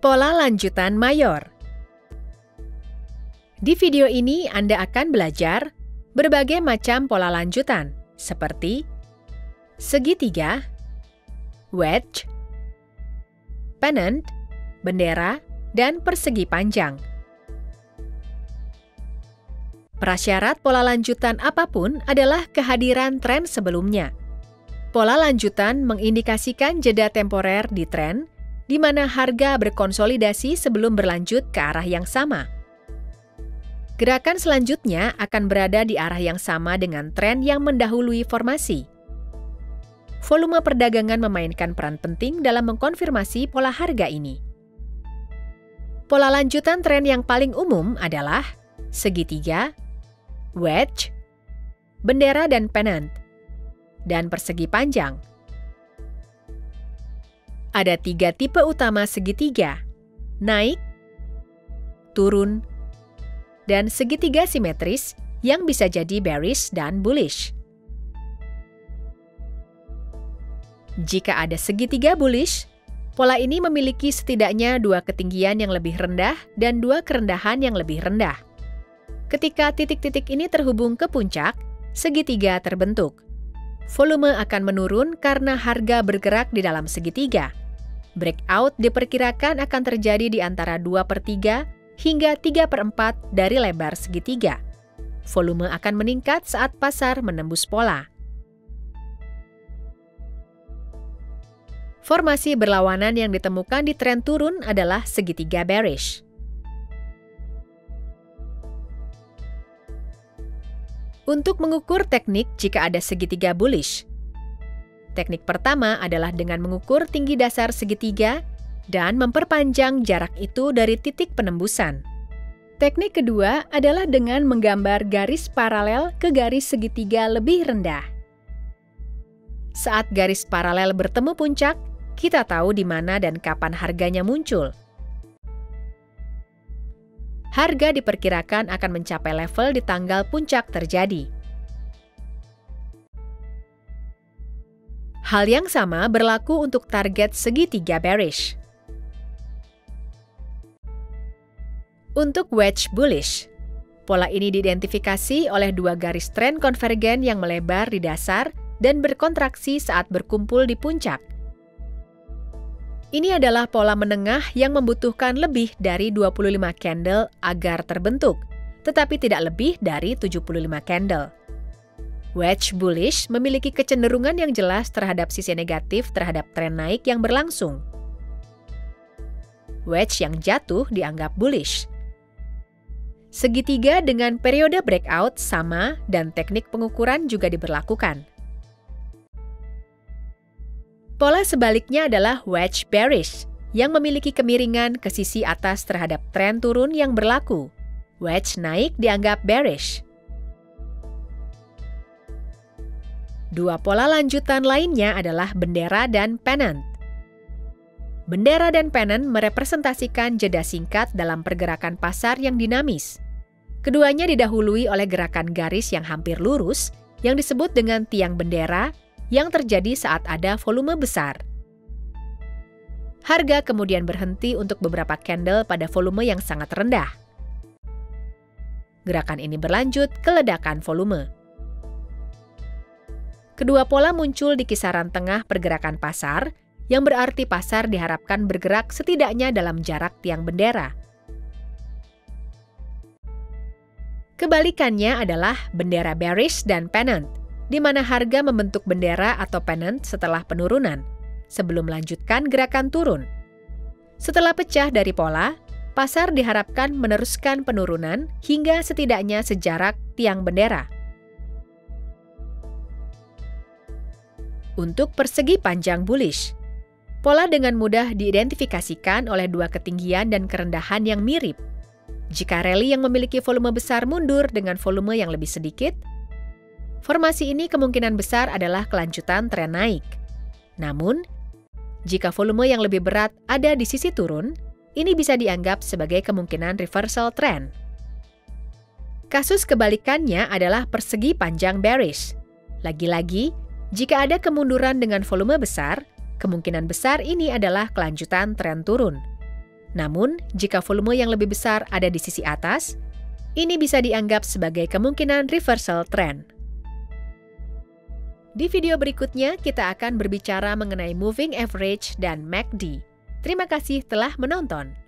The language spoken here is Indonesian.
Pola lanjutan mayor. Di video ini Anda akan belajar berbagai macam pola lanjutan, seperti segitiga, wedge, pennant, bendera, dan persegi panjang. Prasyarat pola lanjutan apapun adalah kehadiran tren sebelumnya. Pola lanjutan mengindikasikan jeda temporer di tren, di mana harga berkonsolidasi sebelum berlanjut ke arah yang sama. Gerakan selanjutnya akan berada di arah yang sama dengan tren yang mendahului formasi. Volume perdagangan memainkan peran penting dalam mengkonfirmasi pola harga ini. Pola lanjutan tren yang paling umum adalah segitiga, wedge, bendera dan pennant, dan persegi panjang. Ada 3 tipe utama segitiga: naik, turun, dan segitiga simetris yang bisa jadi bearish dan bullish. Jika ada segitiga bullish, pola ini memiliki setidaknya 2 ketinggian yang lebih rendah dan 2 kerendahan yang lebih rendah. Ketika titik-titik ini terhubung ke puncak, segitiga terbentuk. Volume akan menurun karena harga bergerak di dalam segitiga. Breakout diperkirakan akan terjadi di antara 2/3 hingga 3/4 dari lebar segitiga. Volume akan meningkat saat pasar menembus pola. Formasi berlawanan yang ditemukan di tren turun adalah segitiga bearish. Untuk mengukur teknik jika ada segitiga bullish, teknik pertama adalah dengan mengukur tinggi dasar segitiga dan memperpanjang jarak itu dari titik penembusan. Teknik kedua adalah dengan menggambar garis paralel ke garis segitiga lebih rendah. Saat garis paralel bertemu puncak, kita tahu di mana dan kapan harganya muncul. Harga diperkirakan akan mencapai level di tanggal puncak terjadi. Hal yang sama berlaku untuk target segitiga bearish. Untuk wedge bullish, pola ini diidentifikasi oleh 2 garis tren konvergen yang melebar di dasar dan berkontraksi saat berkumpul di puncak. Ini adalah pola menengah yang membutuhkan lebih dari 25 candle agar terbentuk, tetapi tidak lebih dari 75 candle. Wedge bullish memiliki kecenderungan yang jelas terhadap sisi negatif terhadap tren naik yang berlangsung. Wedge yang jatuh dianggap bullish. Segitiga dengan periode breakout sama dan teknik pengukuran juga diberlakukan. Pola sebaliknya adalah wedge bearish, yang memiliki kemiringan ke sisi atas terhadap tren turun yang berlaku. Wedge naik dianggap bearish. 2 pola lanjutan lainnya adalah bendera dan pennant. Bendera dan pennant merepresentasikan jeda singkat dalam pergerakan pasar yang dinamis. Keduanya didahului oleh gerakan garis yang hampir lurus, yang disebut dengan tiang bendera, yang terjadi saat ada volume besar. Harga kemudian berhenti untuk beberapa candle pada volume yang sangat rendah. Gerakan ini berlanjut ke ledakan volume. Kedua pola muncul di kisaran tengah pergerakan pasar, yang berarti pasar diharapkan bergerak setidaknya dalam jarak tiang bendera. Kebalikannya adalah bendera bearish dan pennant, di mana harga membentuk bendera atau pennant setelah penurunan, sebelum melanjutkan gerakan turun. Setelah pecah dari pola, pasar diharapkan meneruskan penurunan hingga setidaknya sejarak tiang bendera. Untuk persegi panjang bullish, pola dengan mudah diidentifikasikan oleh 2 ketinggian dan kerendahan yang mirip. Jika rally yang memiliki volume besar mundur dengan volume yang lebih sedikit, formasi ini kemungkinan besar adalah kelanjutan tren naik. Namun, jika volume yang lebih berat ada di sisi turun, ini bisa dianggap sebagai kemungkinan reversal trend. Kasus kebalikannya adalah persegi panjang bearish. Lagi-lagi, jika ada kemunduran dengan volume besar, kemungkinan besar ini adalah kelanjutan tren turun. Namun, jika volume yang lebih besar ada di sisi atas, ini bisa dianggap sebagai kemungkinan reversal trend. Di video berikutnya, kita akan berbicara mengenai moving average dan MACD. Terima kasih telah menonton.